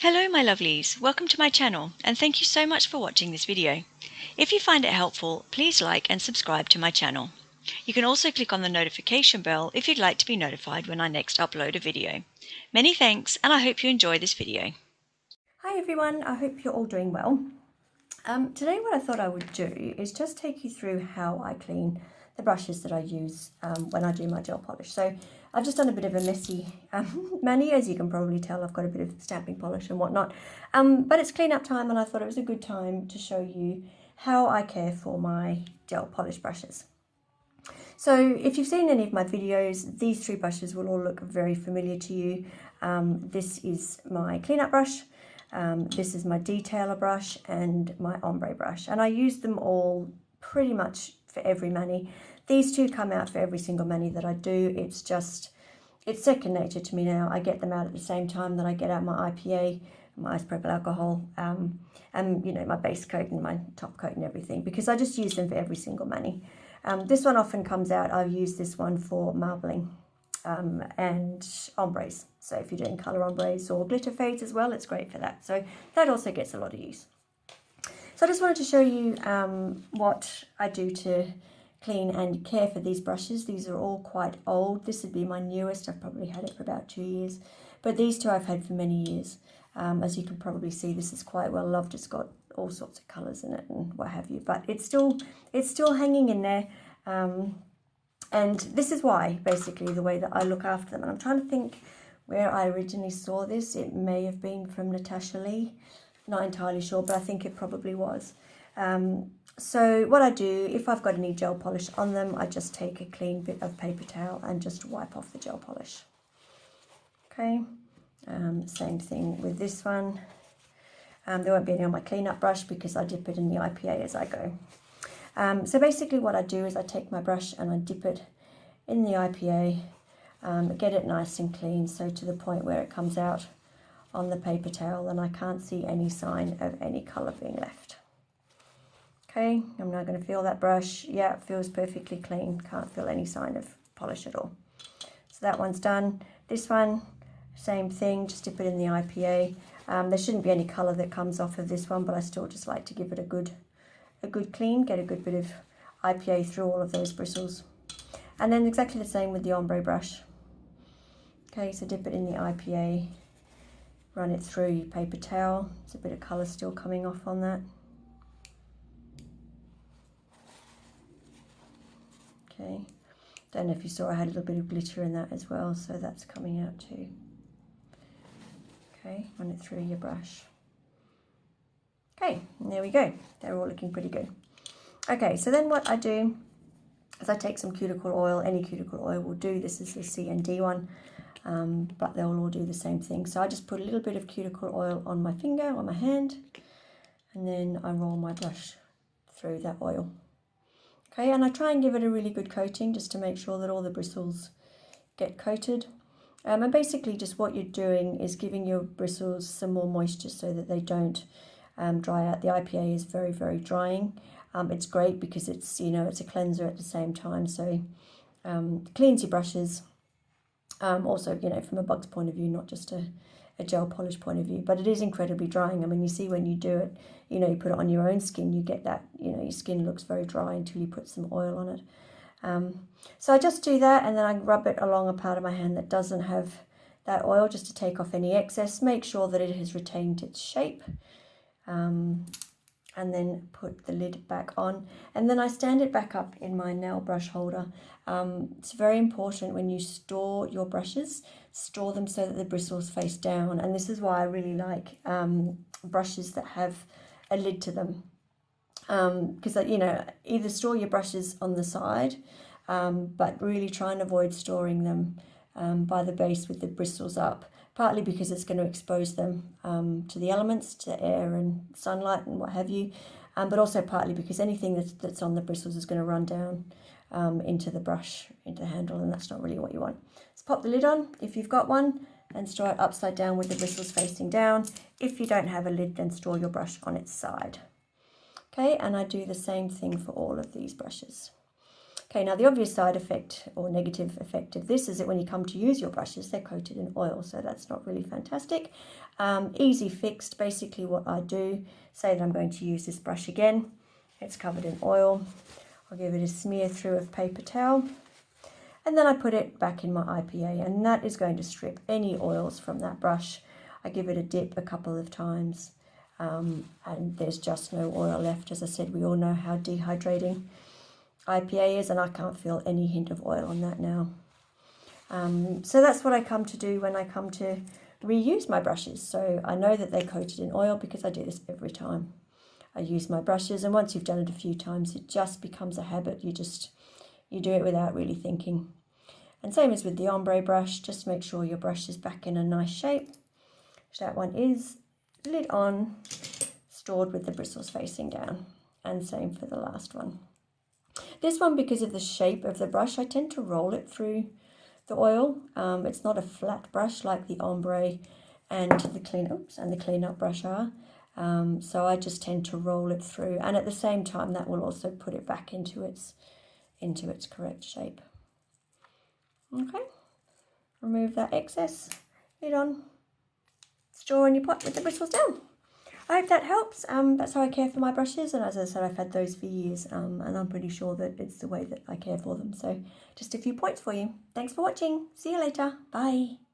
Hello my lovelies, welcome to my channel and thank you so much for watching this video. If you find it helpful, please like and subscribe to my channel. You can also click on the notification bell if you'd like to be notified when I next upload a video. Many thanks and I hope you enjoy this video. Hi everyone, I hope you're all doing well. Today what I thought I would do is just take you through how I clean the brushes that I use when I do my gel polish. So I've just done a bit of a messy mani, as you can probably tell. I've got a bit of stamping polish and whatnot, but it's clean up time and I thought it was a good time to show you how I care for my gel polish brushes. So if you've seen any of my videos, these three brushes will all look very familiar to you. This is my cleanup brush. This is my detailer brush and my ombre brush, and I use them all pretty much for every mani. These two come out for every single mani that I do. It's second nature to me now. I get them out at the same time that I get out my IPA, my isopropyl alcohol, and you know, my base coat and my top coat and everything, because I just use them for every single mani. This one often comes out. I've used this one for marbling and ombres. So if you're doing colour ombres or glitter fades as well, it's great for that. So that also gets a lot of use. So I just wanted to show you what I do to clean and care for these brushes. These are all quite old. This would be my newest. I've probably had it for about 2 years. But these two I've had for many years. As you can probably see, this is quite well loved. It's got all sorts of colours in it and what have you. But it's still hanging in there. And this is why, basically, the way that I look after them. And I'm trying to think where I originally saw this. It may have been from Natasha Lee. Not entirely sure, but I think it probably was. So what I do, if I've got any gel polish on them, I just take a clean bit of paper towel and just wipe off the gel polish. Okay, same thing with this one. There won't be any on my cleanup brush because I dip it in the IPA as I go. So basically what I do is I take my brush and I dip it in the IPA, get it nice and clean, so to the point where it comes out on the paper towel and I can't see any sign of any colour being left. Okay, I'm now going to feel that brush. Yeah, it feels perfectly clean. Can't feel any sign of polish at all. So that one's done. This one, same thing, just dip it in the IPA. There shouldn't be any colour that comes off of this one, but I still just like to give it a good clean, get a good bit of IPA through all of those bristles. And then exactly the same with the ombre brush. Okay, so dip it in the IPA, run it through your paper towel. There's a bit of colour still coming off on that. Okay, don't know if you saw I had a little bit of glitter in that as well, so that's coming out too. Okay, run it through your brush. Okay, and there we go. They're all looking pretty good. Okay, so then what I do is I take some cuticle oil. Any cuticle oil will do. This is the CND one, but they'll all do the same thing. So I just put a little bit of cuticle oil on my finger, on my hand, and then I roll my brush through that oil. Okay, and I try and give it a really good coating just to make sure that all the bristles get coated. And basically just what you're doing is giving your bristles some more moisture so that they don't dry out. The IPA is very, very drying. It's great because it's, you know, it's a cleanser at the same time. So cleans your brushes. Also, you know, from a bug's point of view, not just a gel polish point of view, but it is incredibly drying. I mean, you see when you do it, you know, you put it on your own skin, you get that, you know, your skin looks very dry until you put some oil on it. So I just do that and then I rub it along a part of my hand that doesn't have that oil just to take off any excess, make sure that it has retained its shape. And then put the lid back on, and then I stand it back up in my nail brush holder. It's very important when you store your brushes, store them so that the bristles face down, and this is why I really like brushes that have a lid to them, because you know, either store your brushes on the side, but really try and avoid storing them by the base with the bristles up. Partly because it's going to expose them to the elements, to air and sunlight and what have you, but also partly because anything that's on the bristles is going to run down into the brush, into the handle, and that's not really what you want. So pop the lid on if you've got one and store it upside down with the bristles facing down. If you don't have a lid, then store your brush on its side. Okay, and I do the same thing for all of these brushes. Okay, now the obvious side effect or negative effect of this is that when you come to use your brushes, they're coated in oil, so that's not really fantastic. Easy fixed, basically what I do, say that I'm going to use this brush again, it's covered in oil, I'll give it a smear through of paper towel, and then I put it back in my IPA, and that is going to strip any oils from that brush. I give it a dip a couple of times, and there's just no oil left. As I said, we all know how dehydrating IPA is, and I can't feel any hint of oil on that now. So that's what I come to do when I come to reuse my brushes. So I know that they're coated in oil because I do this every time I use my brushes, and once you've done it a few times, it just becomes a habit. You do it without really thinking. And same as with the ombre brush, just make sure your brush is back in a nice shape. So that one is lid on, stored with the bristles facing down, and same for the last one. This one, because of the shape of the brush, I tend to roll it through the oil. It's not a flat brush like the ombre and the clean-up brush are. So I just tend to roll it through, and at the same time that will also put it back into its correct shape. Okay, remove that excess, lid on, store in your pot with the bristles down. I hope that helps. That's how I care for my brushes, and as I said, I've had those for years, and I'm pretty sure that it's the way that I care for them. So just a few points for you. Thanks for watching. See you later. Bye.